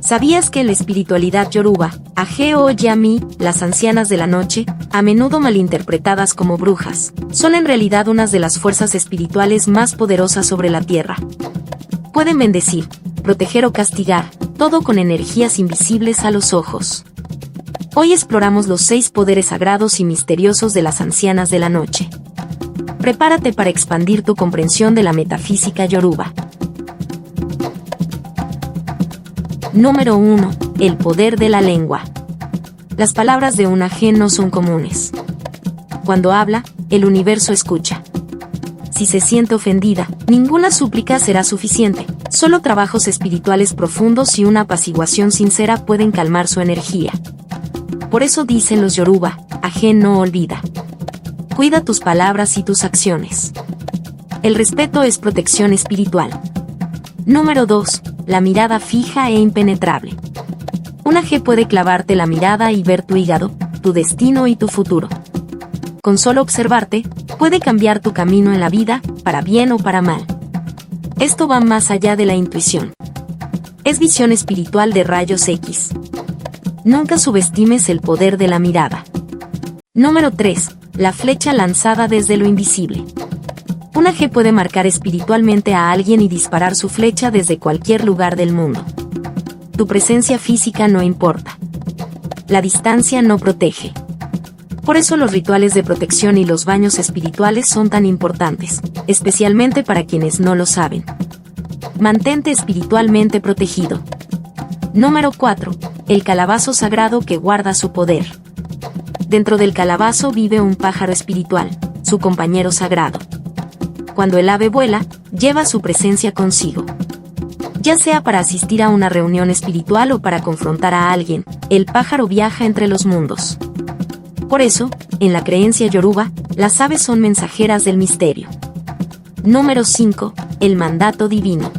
¿Sabías que en la espiritualidad yoruba, Aje o Yami, las ancianas de la noche, a menudo malinterpretadas como brujas, son en realidad unas de las fuerzas espirituales más poderosas sobre la tierra? Pueden bendecir, proteger o castigar, todo con energías invisibles a los ojos. Hoy exploramos los 6 poderes sagrados y misteriosos de las ancianas de la noche. Prepárate para expandir tu comprensión de la metafísica yoruba. Número 1. El poder de la lengua. Las palabras de un Aje no son comunes. Cuando habla, el universo escucha. Si se siente ofendida, ninguna súplica será suficiente. Solo trabajos espirituales profundos y una apaciguación sincera pueden calmar su energía. Por eso dicen los yoruba, Aje no olvida. Cuida tus palabras y tus acciones. El respeto es protección espiritual. Número 2. La mirada fija e impenetrable. Un Aje puede clavarte la mirada y ver tu hígado, tu destino y tu futuro. Con solo observarte, puede cambiar tu camino en la vida, para bien o para mal. Esto va más allá de la intuición. Es visión espiritual de rayos X. Nunca subestimes el poder de la mirada. Número 3. La flecha lanzada desde lo invisible. Un Aje puede marcar espiritualmente a alguien y disparar su flecha desde cualquier lugar del mundo. Tu presencia física no importa. La distancia no protege. Por eso los rituales de protección y los baños espirituales son tan importantes, especialmente para quienes no lo saben. Mantente espiritualmente protegido. Número 4. El calabazo sagrado que guarda su poder. Dentro del calabazo vive un pájaro espiritual, su compañero sagrado. Cuando el ave vuela, lleva su presencia consigo. Ya sea para asistir a una reunión espiritual o para confrontar a alguien, el pájaro viaja entre los mundos. Por eso, en la creencia yoruba, las aves son mensajeras del misterio. Número 5. El mandato divino.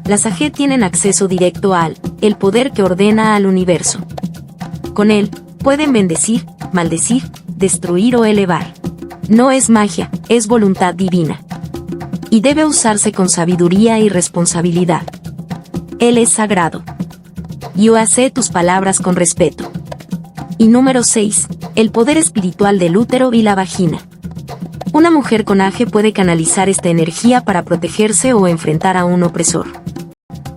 Las Aje tienen acceso directo al el poder que ordena al universo. Con él, pueden bendecir, maldecir, destruir o elevar. No es magia, es voluntad divina. Y debe usarse con sabiduría y responsabilidad. Él es sagrado. Yo hace tus palabras con respeto. Y número 6. El poder espiritual del útero y la vagina. Una mujer con Aje puede canalizar esta energía para protegerse o enfrentar a un opresor.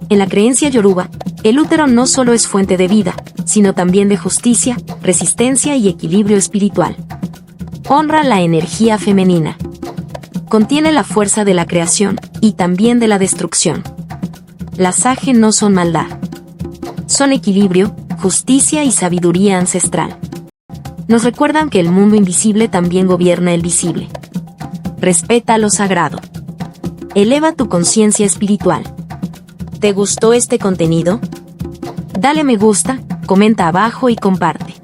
En la creencia yoruba, el útero no solo es fuente de vida, sino también de justicia, resistencia y equilibrio espiritual. Honra la energía femenina. Contiene la fuerza de la creación, y también de la destrucción. Las Aje no son maldad. Son equilibrio, justicia y sabiduría ancestral. Nos recuerdan que el mundo invisible también gobierna el visible. Respeta lo sagrado. Eleva tu conciencia espiritual. ¿Te gustó este contenido? Dale me gusta, comenta abajo y comparte.